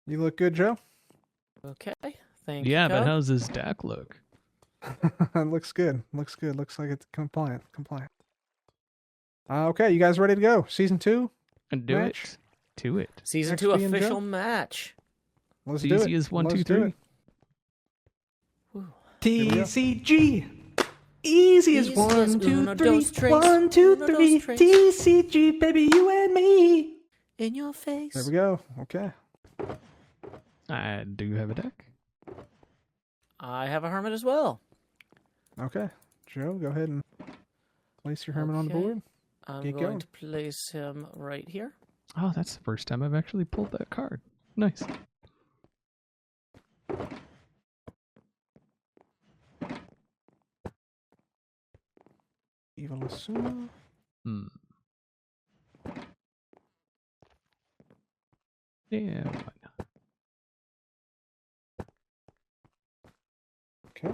You look good, Joe. Okay, thank you. Yeah, but Cub. how's his deck look? It looks good. Looks good. Looks like it's compliant. Okay, you guys ready to go? Season 2? And do Match? it. To it. Season XP 2 and Joe? official match. Let's It's do easy it. as 1, Let's 2, do 3. it. Woo. TCG. Easy as Easy 1, as 2, uno, 3. dos, tres. 1, 2, Uno, dos, 3. tres. TCG, baby, you and me. In your face. There we go. Okay. I do have a deck. I have a Hermit as well. Okay. Joe, go ahead and place your Hermit on the Okay. board. I'm Get going going. to place him right here. Oh, that's the first time I've actually pulled that card. Nice. Evil Asuma. Hmm. Yeah, why not? Okay.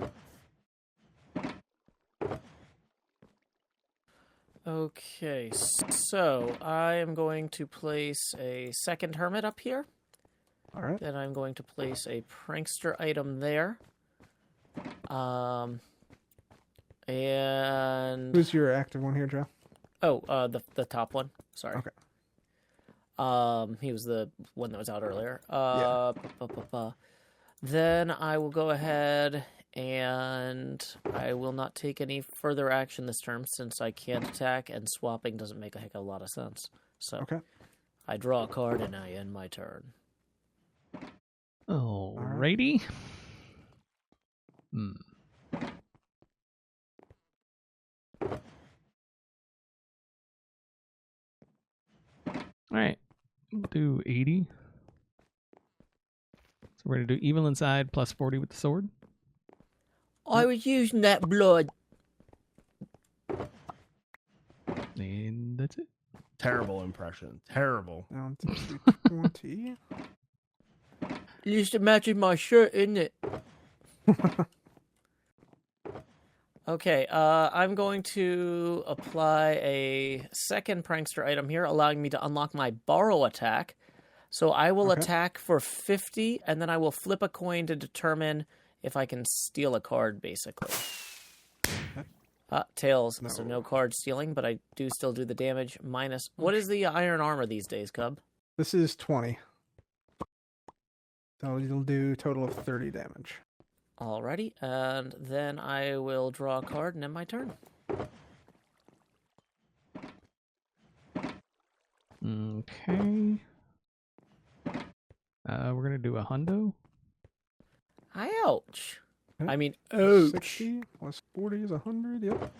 Okay, so I am going to place a second Hermit up here. All right. Then I'm going to place a Prankster item there. And Who's your active one here, Joe? the top one. Sorry. Okay. He was the one that was out earlier. Yeah. Then I will go ahead and I will not take any further action this turn since I can't attack and swapping doesn't make a heck of a lot of sense. So Okay. I draw a card and I end my turn. Alrighty. Hmm. Alright. We'll do 80. So we're going to do evil inside plus 40 with the sword. I was using that blood. And that's it. Terrible impression. Terrible. Down to 220. At least it matches my shirt, isn't it? Okay, I'm going to apply a second Prankster item here, allowing me to unlock my borrow attack. So I will Okay. attack for 50, and then I will flip a coin to determine if I can steal a card, basically. Tails, so no card stealing, but I do still do the damage minus... What is the iron armor these days, Cub? This is 20. So you'll do a total of 30 damage. Alrighty, and then I will draw a card and end my turn. Okay. We're going to do a hundo. Ouch. Okay. I mean, ouch. 60 plus 40 is 100. Yep.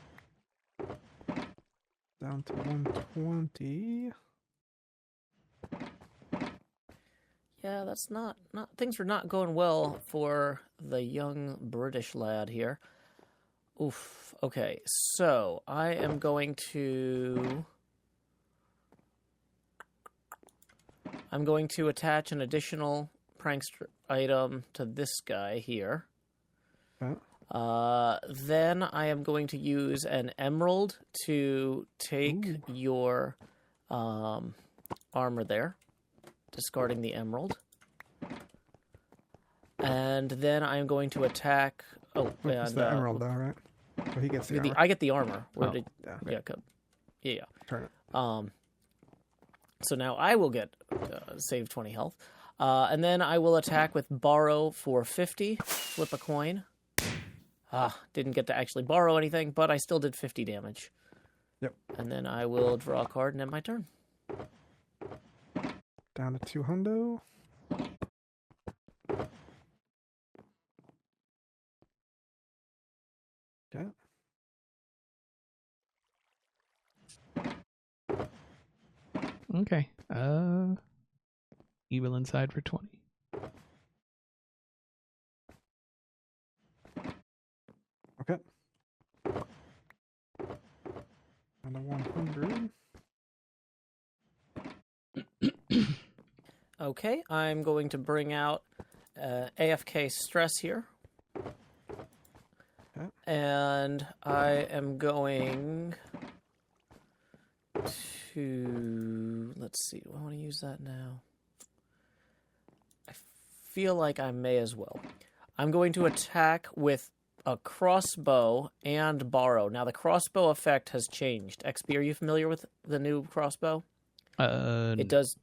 Down to 120. Yeah, that's not things are not going well for the young British lad here. Oof. Okay, so I am going to attach an additional Prankster item to this guy here. Okay. Then I am going to use an emerald to take your armor there. Discarding the emerald. And then I'm going to attack... It's the emerald, though, right? So he gets the armor. I get the armor. Yeah. Yeah. Turn it. So now I will get save 20 health. And then I will attack with borrow for 50. Flip a coin. Didn't get to actually borrow anything, but I still did 50 damage. Yep. And then I will draw a card and end my turn. Down to 200. Okay. Okay. Evil inside for 20. Okay. Down to 100. Okay, I'm going to bring out AFK stress here. Okay. And I am going to... Let's see, do I want to use that now? I feel like I may as well. I'm going to attack with a crossbow and borrow. Now, the crossbow effect has changed. XB, are you familiar with the new crossbow? It does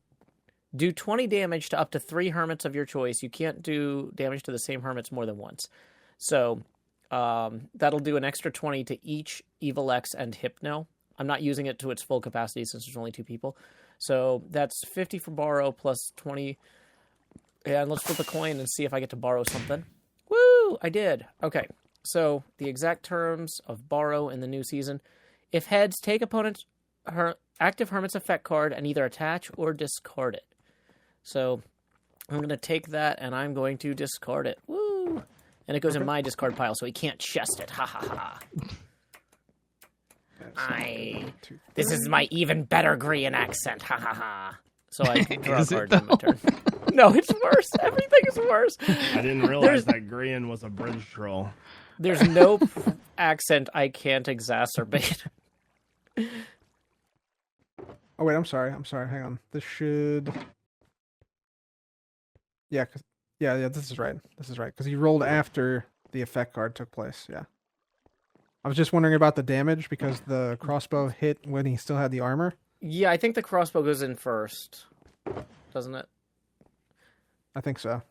do 20 damage to up to 3 hermits of your choice. You can't do damage to the same hermits more than once. So that'll do an extra 20 to each Evil X and Hypno. I'm not using it to its full capacity since there's only 2 people. So that's 50 for borrow plus 20. And let's flip a coin and see if I get to borrow something. Woo! I did. Okay. So the exact terms of borrow in the new season. If heads, take opponent's active Hermit's effect card and either attach or discard it. So I'm going to take that and I'm going to discard it. Woo! And it goes in my discard pile, so he can't chest it. Ha ha ha. This is my even better Korean accent. Ha ha ha. So I can draw a card in my turn. No, it's worse. Everything is worse. I didn't realize that Grian was a bridge troll. There's no accent I can't exacerbate. Oh, wait, I'm sorry. Hang on. This should... Yeah, this is right. Because he rolled after the effect card took place, yeah. I was just wondering about the damage, because the crossbow hit when he still had the armor. Yeah, I think the crossbow goes in first. Doesn't it? I think so.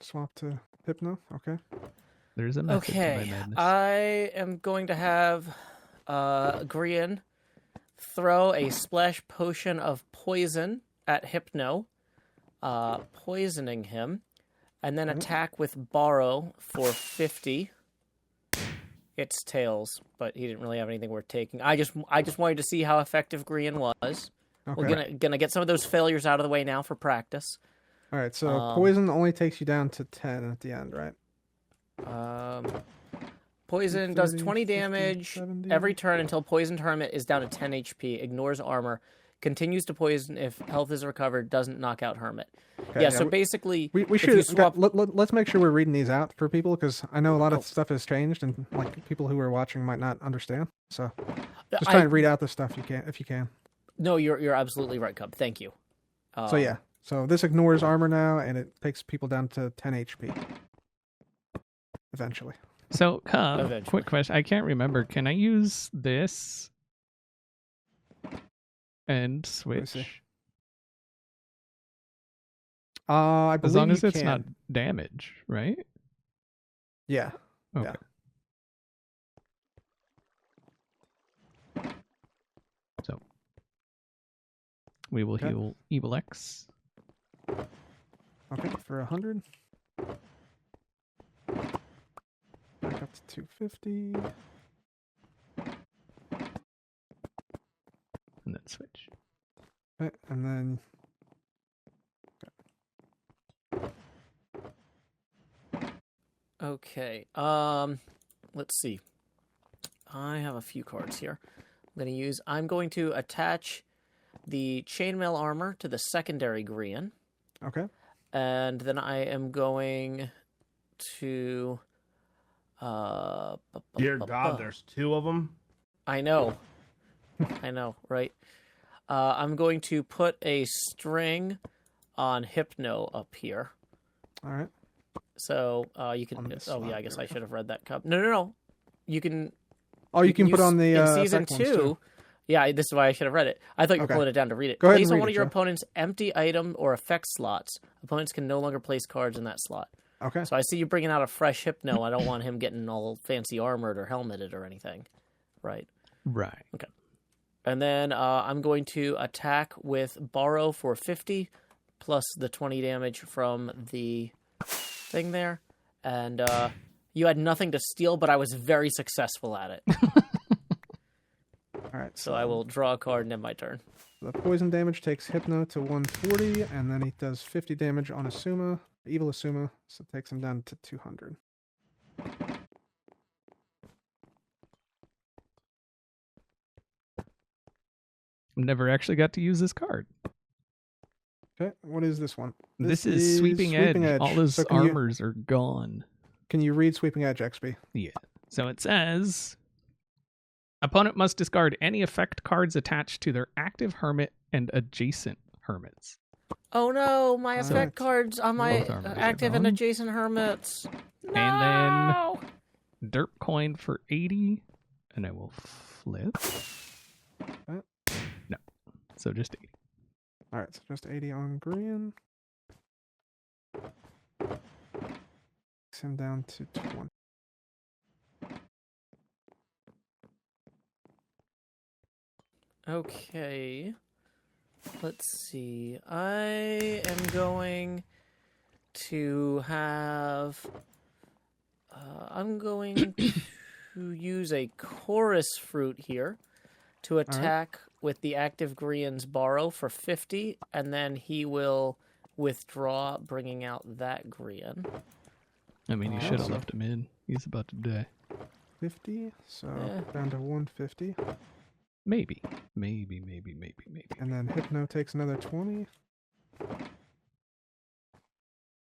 Swap to Hypno, okay. There's a method to my Okay, madness. I am going to have Grian throw a splash potion of poison at Hypno, poisoning him, and then attack with borrow for 50. It's tails, but he didn't really have anything worth taking. I just wanted to see how effective Grian was. Okay. We're gonna get some of those failures out of the way now for practice. All right, so poison only takes you down to 10 at the end, right? Poison 30, does 20 50, damage 70. every turn until poisoned hermit is down to 10 HP, ignores armor, continues to poison if health is recovered, doesn't knock out hermit. Okay, yeah, so basically, we if should you swap... let's make sure we're reading these out for people, because I know a lot of stuff has changed, and like people who are watching might not understand. So just try and read out the stuff if you can. No, you're absolutely right, Cub. Thank you. So yeah, so this ignores armor now, and it takes people down to 10 HP. Eventually. So, quick question. I can't remember. Can I use this and switch? I believe as long as you it's can. not damage, right? Yeah. Okay. Yeah. So we will heal Evil X. Okay, for 100. Back up to 250. And then switch. Okay, and then... Okay. Let's see. I have a few cards here. I'm going to attach the chainmail armor to the secondary Grian. Okay. And then I am going to... Dear God, there's 2 of them. I know. I know, right? I'm going to put a string on Hypno up here. All right. So you can... Oh, yeah, I guess I should have read that, Cup. No. You can... Oh, you can put on the... in Season effect ones 2... too. Yeah, this is why I should have read it. I thought you were pulling it down to read it. Go ahead Place and on read one it, of your Joe. opponent's empty item or effect slots. Opponents can no longer place cards in that slot. Okay. So I see you bringing out a fresh Hypno. I don't want him getting all fancy armored or helmeted or anything. Right. Right. Okay. And then I'm going to attack with Borrow for 50, plus the 20 damage from the thing there. And you had nothing to steal, but I was very successful at it. All right. So I will draw a card and end my turn. The poison damage takes Hypno to 140, and then he does 50 damage on Asuma, evil Asuma, so it takes him down to 200. never actually got to use this card. Okay, what is this one? This is Sweeping Edge. All his armors are gone. Can you read Sweeping Edge, XB? Yeah. So it says, opponent must discard any effect cards attached to their active Hermit and adjacent Hermits. Oh no, my effect cards on my active and adjacent Hermits. No! And then derp coin for 80, and I will flip. No, so just 80. All right, so just 80 on green. Takes him down to 20. Okay. Let's see. I am going to have... I'm going to use a chorus fruit here to attack with the active Grian's Borrow for 50, and then he will withdraw, bringing out that Grian. I mean, you should have left him in. He's about to die. 50, so down to 150. Maybe. And then Hypno takes another 20.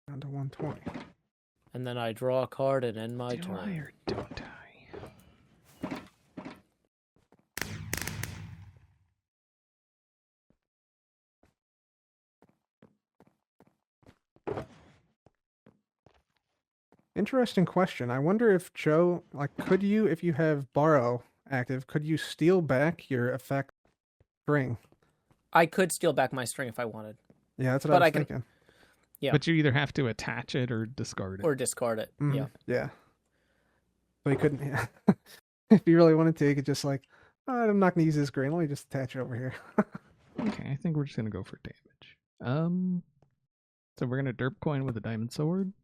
Down to 120. And then I draw a card and end my turn. Do I or don't I? Interesting question. I wonder if Joe, could you, if you have Borrow active, could you steal back your effect string? I could steal back my string if I wanted. Yeah, that's what I was thinking. Yeah. But you either have to attach it or discard it. Or discard it, yeah. Yeah. So you couldn't, if you really wanted to, you could just I'm not going to use this green, let me just attach it over here. Okay, I think we're just going to go for damage. So we're going to derp coin with a diamond sword.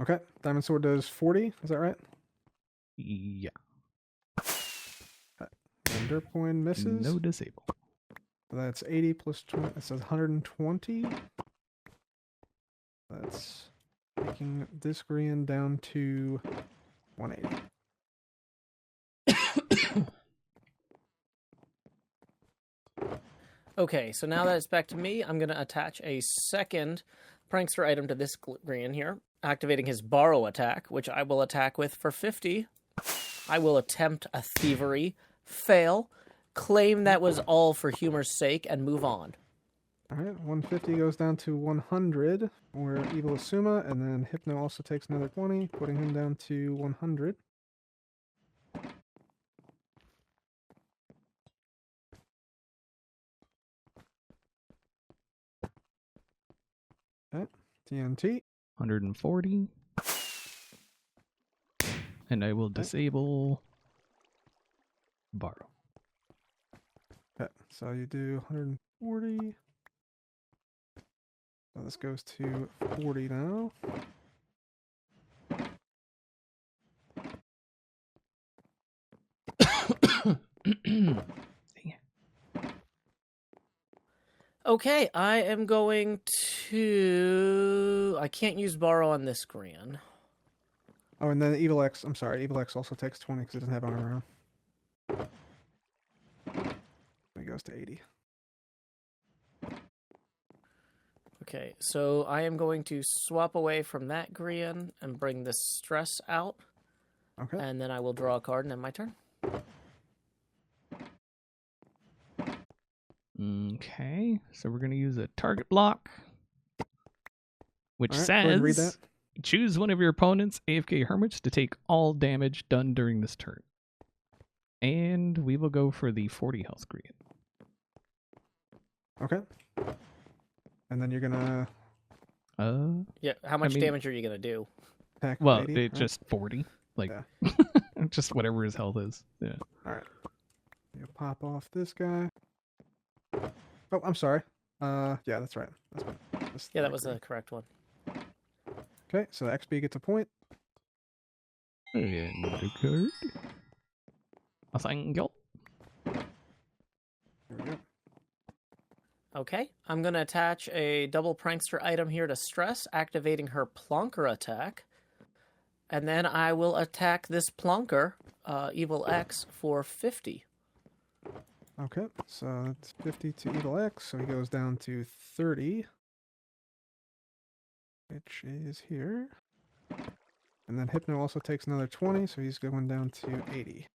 Okay, diamond sword does 40, is that right? Yeah. And derp coin misses. No disable. So that's 80 plus 20, it says 120. That's taking this green down to 180. Okay, so now that it's back to me, I'm going to attach a second prankster item to this green here, activating his Borrow attack, which I will attack with for 50. I will attempt a thievery, fail, claim that was all for humor's sake, and move on. All right, 150 goes down to 100 for Evil Asuma, and then Hypno also takes another 20, putting him down to 100. Okay, TNT. 140. And I will disable Borrow. Okay, so you do 140. So this goes to 40 now. Okay, I am going to... I can't use Borrow on this green. Oh, and then Evil X, I'm sorry, Evil X also takes 20 because it doesn't have armor on. It goes to 80. Okay, so I am going to swap away from that green and bring the stress out. Okay. And then I will draw a card and end my turn. Okay, so we're going to use a target block, which All right, go ahead and read says, that. choose one of your opponent's AFK Hermits to take all damage done during this turn. And we will go for the 40 health green. Okay. And then you're gonna Yeah, how much damage are you going to do? attack. Well, 80, it's right? just 40. Like, Yeah. just whatever his health is. Yeah. All right. You pop off this guy. Oh, I'm sorry. Yeah, that's right. That's fine. Yeah, that was the correct one. Okay, so XB gets a point. And a card. A thank you. There we go. Okay, I'm going to attach a double prankster item here to stress, activating her plonker attack. And then I will attack this plonker, Evil X, for 50. Okay, so that's 50 to evil X, so he goes down to 30, which is here. And then Hypno also takes another 20, so he's going down to 80.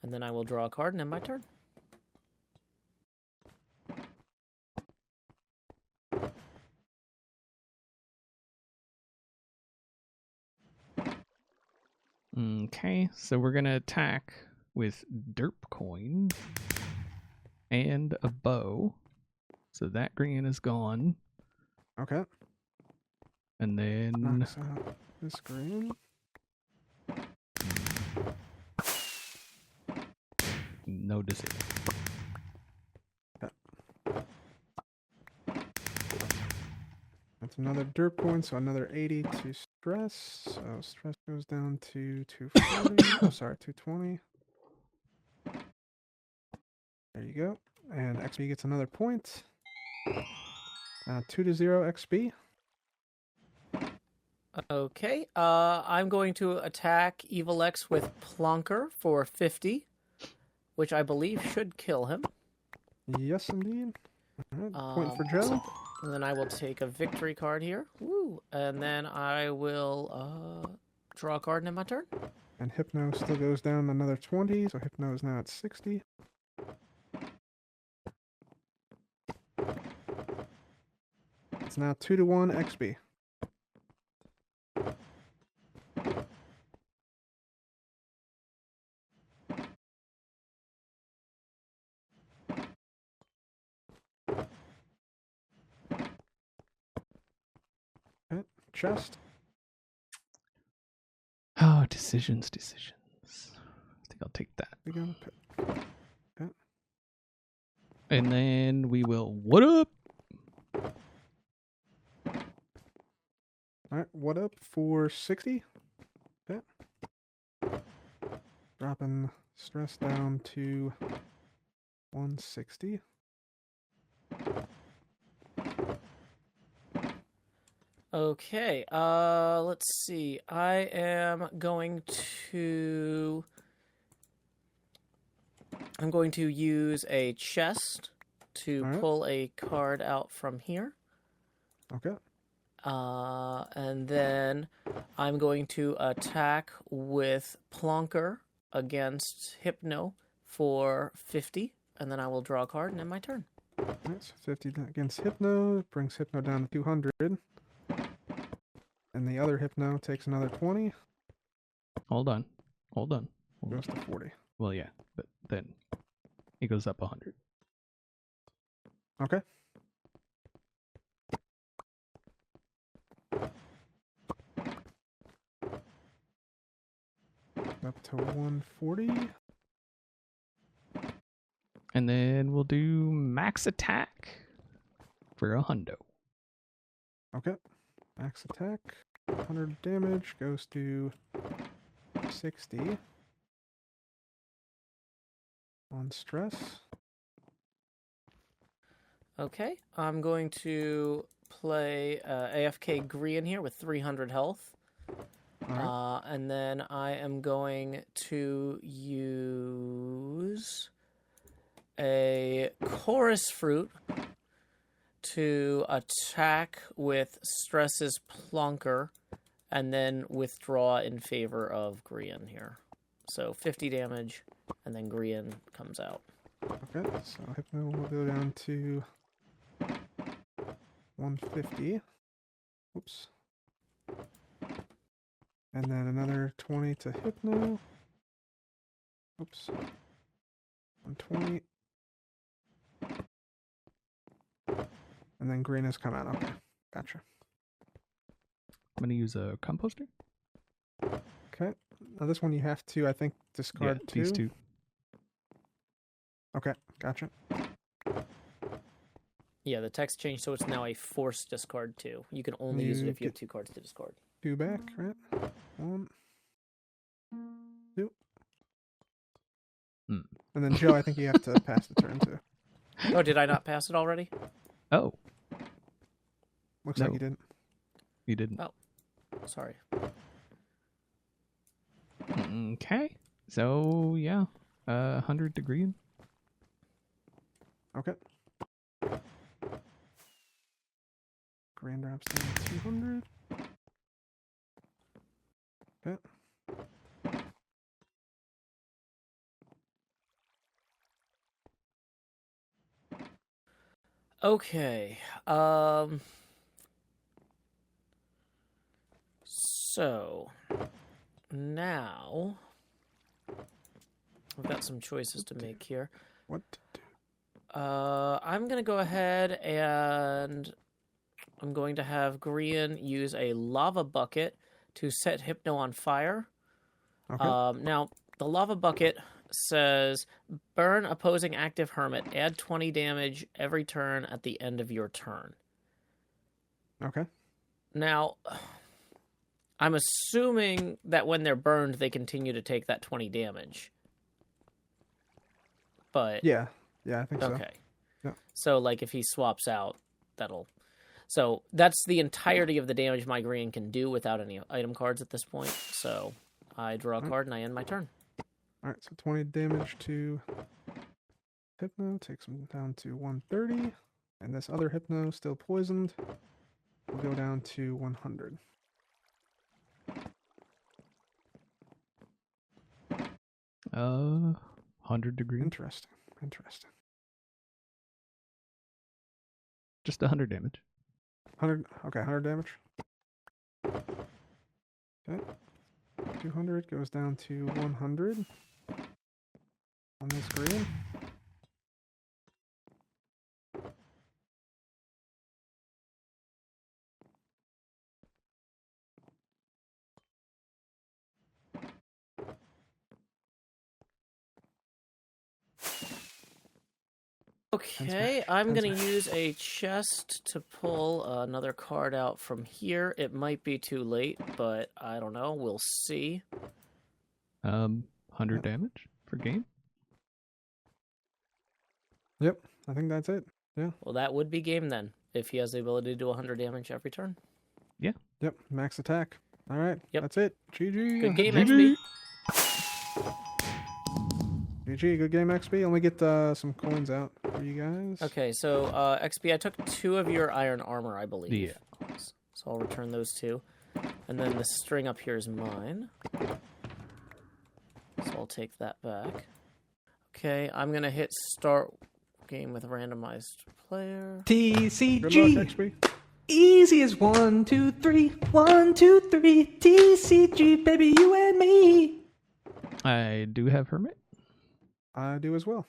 And then I will draw a card and end my turn. Okay, so we're gonna attack with derp coin and a bow. So that green is gone. Okay, And then knocks out this green. no decision. That's another derp coin, so another 80 to stress. So stress goes down to 240. Oh, sorry, 220. There you go. And XP gets another point. 2 to 0 XP. Okay, I'm going to attack Evil X with Plonker for 50, which I believe should kill him. Yes, indeed. All right, point for Joe. And then I will take a victory card here. Woo! And then I will draw a card and end my turn. And Hypno still goes down another 20, so Hypno is now at 60. It's now 2 to 1 XP. Okay, chest. Oh, decisions. I think I'll take that. We go. And then we will what up? All right, what up for 60? Okay. Dropping stress down to 160. Okay, let's see. I am going to... I'm going to use a chest to Alright. pull a card out from here. Okay. And then I'm going to attack with Plonker against Hypno for 50. And then I will draw a card and end my turn. Alright, so 50 against Hypno. It brings Hypno down to 200. And the other Hypno takes another 20. Hold on. Goes to 40. Well, yeah, but then he goes up 100. Okay. Up to 140. And then we'll do max attack for a hundo. Okay. Max attack. 100 damage goes to 60. On stress. Okay, I'm going to play AFK Green here with 300 health. Alright. And then I am going to use a Chorus Fruit to attack with Stress's Plonker and then withdraw in favor of Grian here. So 50 damage, and then Grian comes out. Okay, so Hypno will go down to 150. Oops. And then another 20 to Hypno. Oops. 120. And then green has come out. Okay, gotcha. I'm going to use a composter. Okay. Now this one you have to, I think, discard Yeah, these two. Okay, gotcha. Yeah, the text changed, so it's now a forced discard 2. You can only use it if you have 2 cards to discard. 2 back, right? 1, 2. Hmm. And then Joe, I think you have to pass the turn too. Oh, did I not pass it already? Oh, Looks No. like you didn't. you didn't. Sorry. Okay. So yeah, 100 to green. Okay. Grand drops down to 200. Okay. Okay. So now I've got some choices to make here. What to do? I'm gonna go ahead and I'm going to have Grian use a lava bucket to set Hypno on fire. Okay. Now the lava bucket says burn opposing active hermit, add 20 damage every turn at the end of your turn. Okay. Now, I'm assuming that when they're burned, they continue to take that 20 damage. But Yeah. Yeah, I think so. okay. Yeah. So, like, if he swaps out, that'll. So that's the entirety of the damage my green can do without any item cards at this point. So I draw a card and I end my turn. All right, so 20 damage to Hypno takes him down to 130, and this other Hypno, still poisoned, will go down to 100. Uh, 100 to green. Interesting. Interesting. Just 100 damage. 100. Okay, 100 damage. Okay. 200 goes down to 100 on this green. Okay, I'm going to use a chest to pull another card out from here. It might be too late, but I don't know. We'll see. 100 damage for game. Yep, I think that's it. Yeah. Well, that would be game then, if he has the ability to do 100 damage every turn. Yeah. Yep, max attack. All right, Yep. that's it. GG. Good game, GG. XP. GG, good game, XP. Let me get some coins out for you guys. Okay, so XP, I took 2 of your iron armor, I believe. Yeah. So I'll return those 2. And then the string up here is mine. So I'll take that back. Okay, I'm going to hit start game with randomized player. Good luck, TCG. XP. Easy as 1, 2, 3. 1, 2, 3. TCG, baby, you and me. I do have Hermit. I do as well.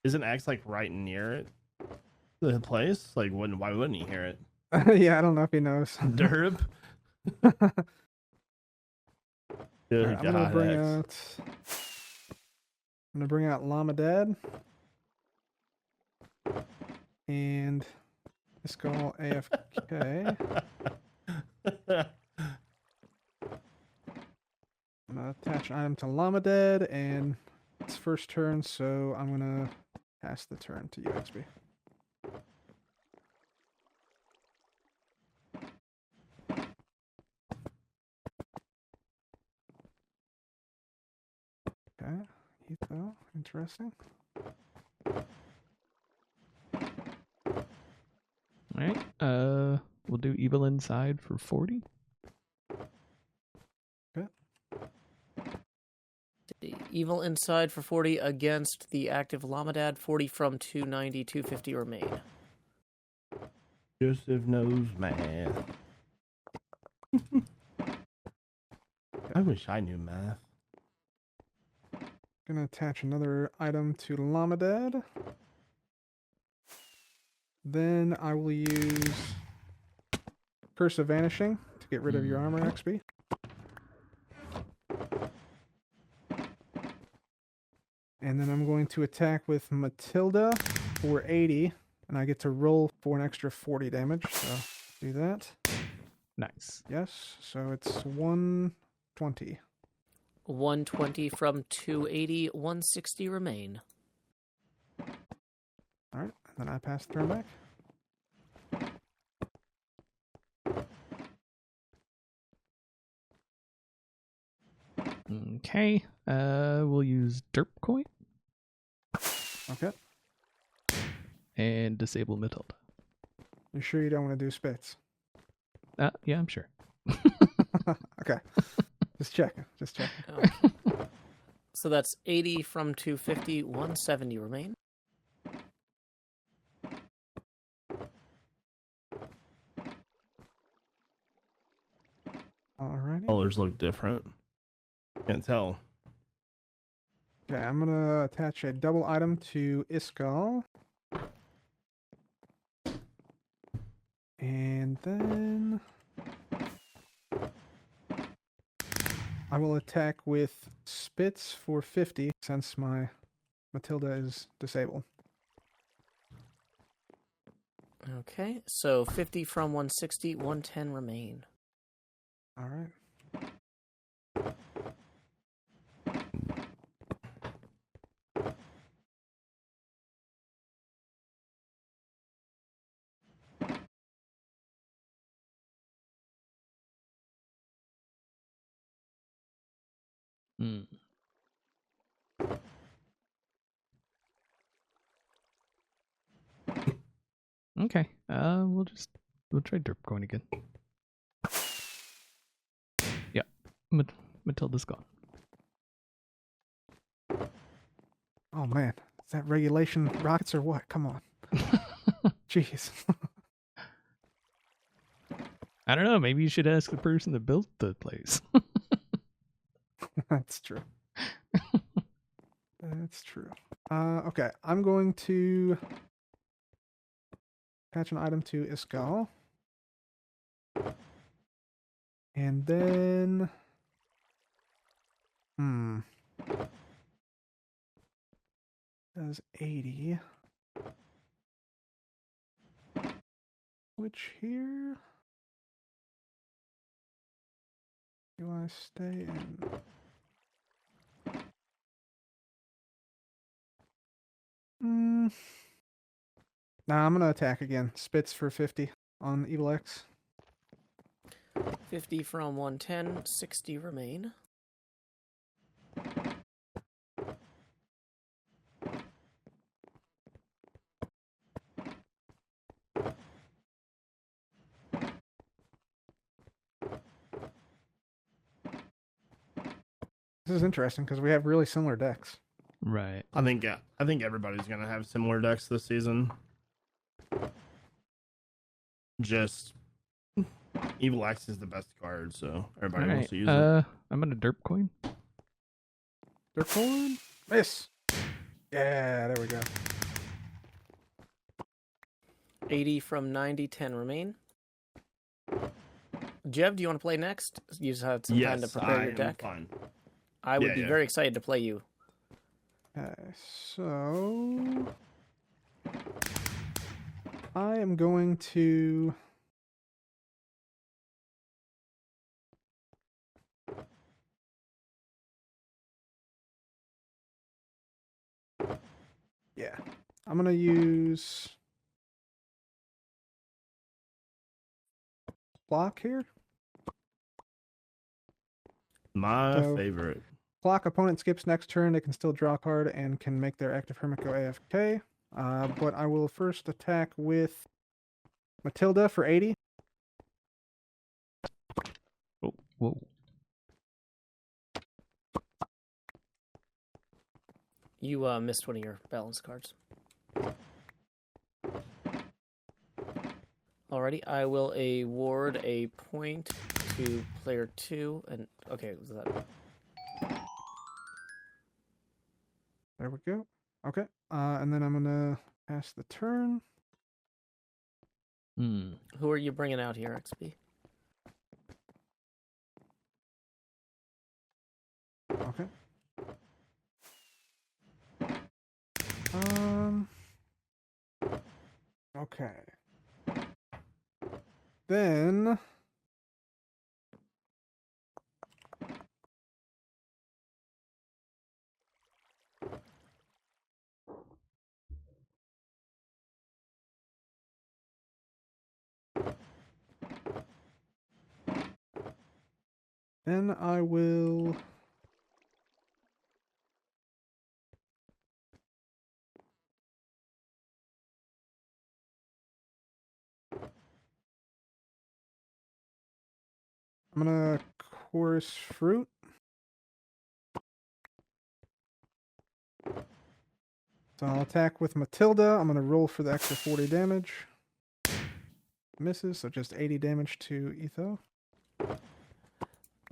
Isn't X like right near it? The place? Like, why wouldn't he hear it? Yeah, I don't know if he knows. Derp. Good Alright, I'm gonna God, bring X. out. I'm gonna bring out Llama Dad and Skull AFK. I'm gonna attach an item to Llama Dad, and it's first turn, so I'm gonna pass the turn to you, XP. Okay, Etho, interesting. Alright. We'll do Evil Inside for 40. The Evil Inside for 40 against the active Lamadad. 40 from 290, 250 remain. Joseph knows math. I wish I knew math. Gonna attach another item to Llama Dad. Then I will use Curse of Vanishing to get rid of your armor, XP. And then I'm going to attack with Matilda for 80, and I get to roll for an extra 40 damage, so do that. Nice. Yes, so it's 120. 120 from 280, 160 remain. All right, and then I pass the turn back. Okay. We'll use derp coin Okay. and disable Matilda. You sure you don't want to do spits? Yeah, I'm sure. Okay. Just checking. Just checking. Okay. So that's 80 from 250, 170 remain. Alrighty. Colors look different. Can't tell. Okay, I'm gonna attach a double item to Iskall. And then I will attack with Spits for 50 since my Matilda is disabled. Okay, so 50 from 160, 110 remain. All right. Hmm. Okay. We'll try derp coin again. Yeah. Matilda's gone. Oh man, is that regulation rockets or what? Come on. Jeez. I don't know. Maybe you should ask the person that built the place. That's true. That's true. Okay, I'm going to attach an item to Iskall. And then... Does 80. Which here... Do I stay in? Nah, I'm gonna attack again. Spits for 50 on Evil X. 50 from 110, 60 remain. This is interesting because we have really similar decks. Right. I think everybody's gonna have similar decks this season. Just Evil X is the best card, so everybody wants to use it. I'm gonna derp coin. They're pulling. Miss. Yeah, there we go. 80 from 90, 10 remain. Jev, do you want to play next? You just had some time to prepare your deck. Fine. I would Yeah, be yeah. very excited to play you. Okay, so I am going to I'm gonna use block here. My So- favorite. Clock opponent skips next turn, they can still draw a card and can make their active Hermit go AFK. But I will first attack with Matilda for 80. Oh, whoa. You missed one of your balance cards. Alrighty, I will award a point to player 2. And okay, was that? There we go. Okay. And then I'm gonna pass the turn. Who are you bringing out here, XP? Okay. Okay. Then Then I will... I'm gonna Chorus Fruit. So I'll attack with Matilda. I'm gonna roll for the extra 40 damage. Misses, so just 80 damage to Etho. And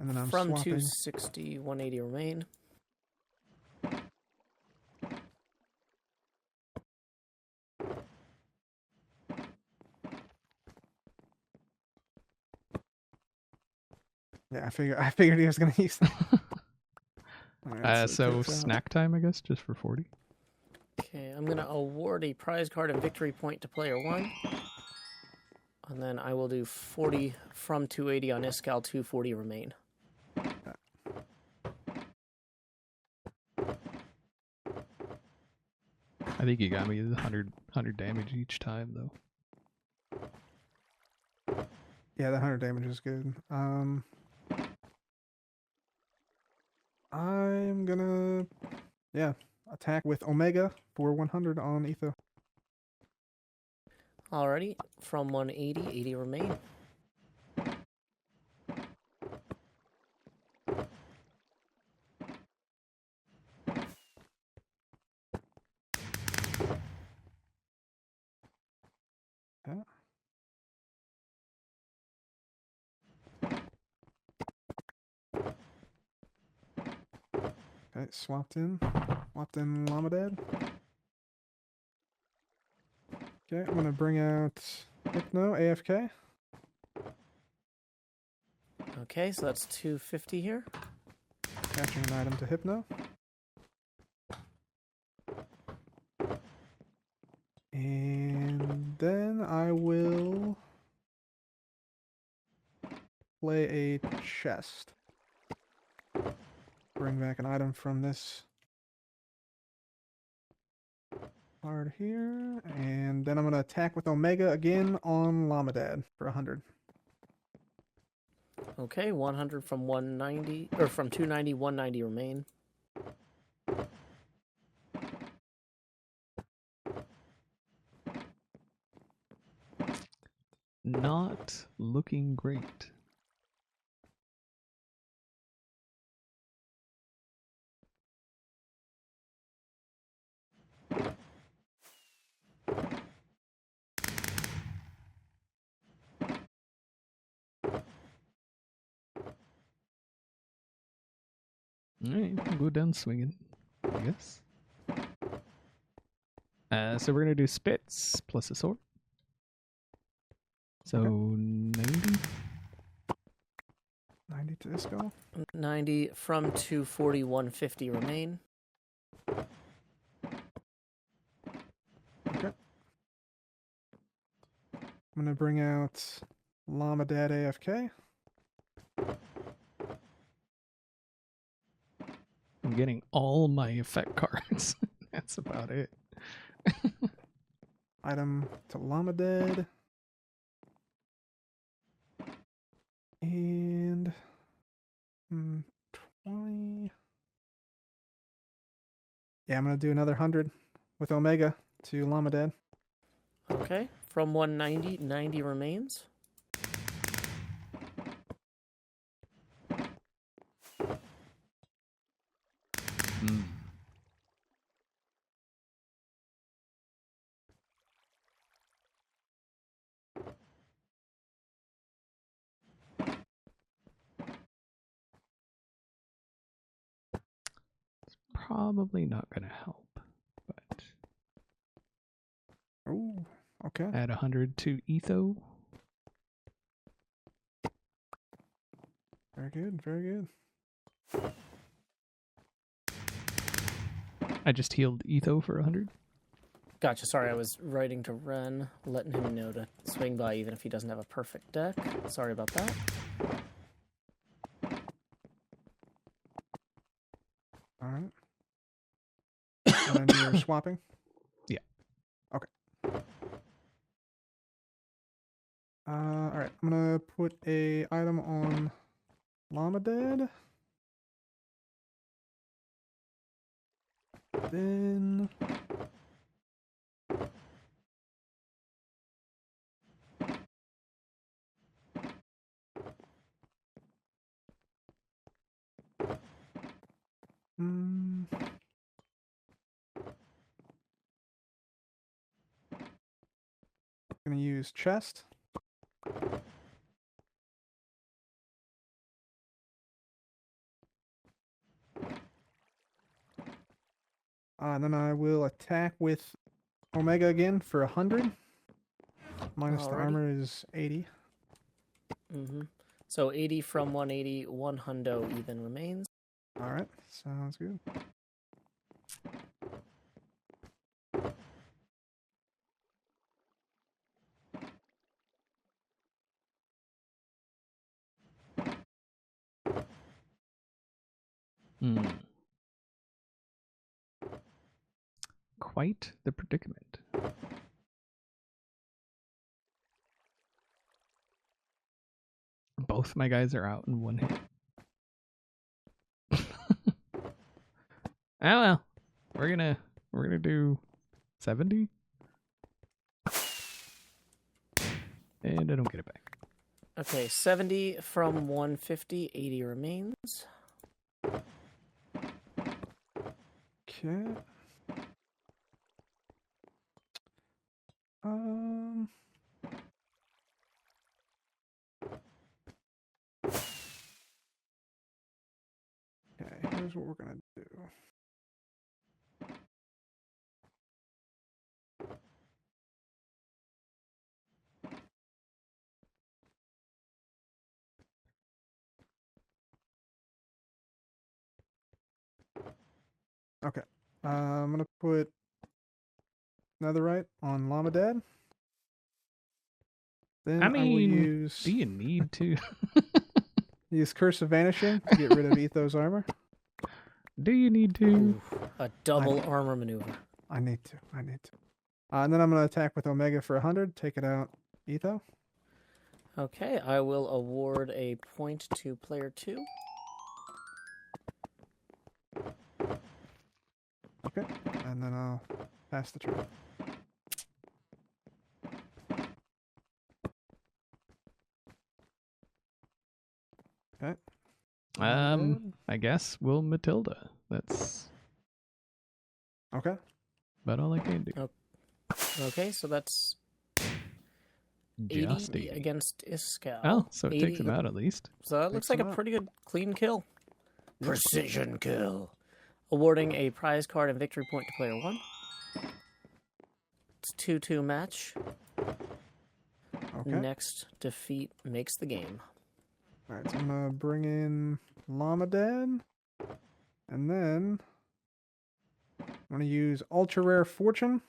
then I'm From swapping. 260, 180 remain. Yeah, I figured he was gonna use that. All right, So it takes out- snack time, I guess, just for 40. Okay, I'm going to award a prize card and victory point to player 1. And then I will do 40 from 280 on Iskal, 240 remain. I think you got me 100 damage each time, though. Yeah, the 100 damage is good. I'm gonna, attack with Omega for 100 on Etho. Alrighty, from 180, 80 remain. Yeah. Okay, swapped in Lamadad. Okay, I'm gonna bring out Hypno, AFK. Okay, so that's 250 here. Attaching an item to Hypno. And then I will play a chest. Bring back an item from this card here. And then I'm going to attack with Omega again on Lamadad for 100. Okay, 100 from 190, or from 290, 190 remain. Not looking great. Alright, we'll go down swinging, I guess. So we're gonna do spits plus a sword. So 90. 90 to Isco. 90 from 240, 150 remain. Okay. I'm going to bring out Lamadad AFK. I'm getting all my effect cards. That's about it. Item to Lamadad. And 20. Yeah, I'm going to do another 100 with Omega to Lamadad. Okay, from 190, 90 remains. Hmm. It's probably not going to help, but Ooh, okay. add 100 to Etho. Very good, very good. I just healed Etho for 100. Gotcha, sorry, I was writing to Ren, letting him know to swing by even if he doesn't have a perfect deck. Sorry about that. Alright. And then you're swapping? Yeah. Okay. Alright, I'm gonna put a item on Llama dead. Then gonna use chest. And then I will attack with Omega again for 100. Minus the Alrighty. armor is 80. Mm-hmm. So 80 from 180, 1 hundo even remains. All right, sounds good. Hmm. Quite the predicament. Both my guys are out in one hit. Oh well. We're gonna do 70. And I don't get it back. Okay, 70 from 150, 80 remains. Okay. Okay, here's what we're gonna do. Okay. I'm gonna put netherite on Llama Dad. Then I I will mean, use do you need to? Curse of Vanishing to get rid of Etho's armor. Do you need to? Oof, a double armor maneuver. I need to. And then I'm gonna attack with Omega for 100. Take it out, Etho. Okay, I will award a point to player 2. Okay. And then I'll pass the turn. Okay. I guess we'll Matilda. That's Okay. about all I can do. Okay, so that's Just 80 80. against Iskal. Oh, so it 80 takes him out at least. So that looks like him a out. pretty good clean kill. Precision kill. Awarding a prize card and victory point to player 1. It's 2-2 match. Okay. Next defeat makes the game. All right. So I'm gonna bring in Llama Dad, and then I'm gonna use Ultra Rare Fortune,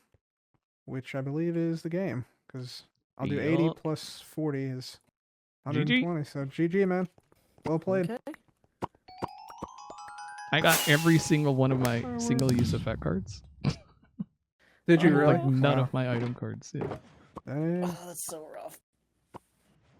which I believe is the game, because I'll do 80 Yup. plus 40 is GG. 120. So GG, man. Well played. Okay. I got every single one of my single-use effect cards. Did you Oh, really? Like none Wow. of my item cards. Yeah. Dang. Oh, that's so rough.